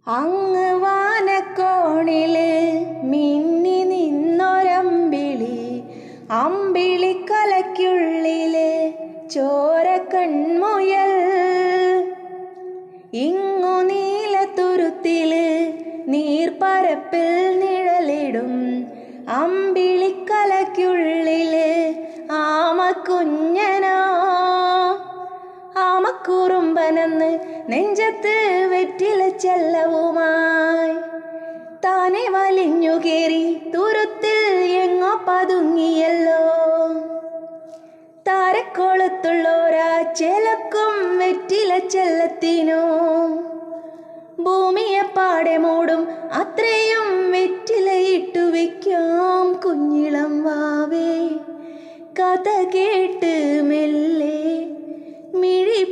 അങ്ങ് വാനക്കോണില് മിന്നി നിന്നൊരമ്പിളി, അമ്പിളിക്കലയ്ക്കുള്ളില് ചോര കൺമുയൽ. ഇങ്ങു നീലത്തുരുത്തില് നീർപ്പരപ്പിൽ നിഴലിടും അമ്പിളിക്കലയ്ക്കുള്ളില് ആമക്കുഞ്ഞനോ. ആമക്കുറുമ്പനെന്ന് നെഞ്ചത്ത് വെറ്റില ചെല്ലവുമായി താനെ വലിഞ്ഞു കേറി തുരുത്തിൽ എങ്ങോ പതുങ്ങിയല്ലോ. താരക്കോളത്തുള്ളോരാ ചെലക്കും വെറ്റില ചെല്ലത്തിനോ. ഭൂമിയെ പാടെ മൂടും അത്രയും വെറ്റിലയിട്ടു വയ്ക്കാം കുഞ്ഞിളം വാവേ. കഥ കേട്ട് മെല്ലെ മിഴി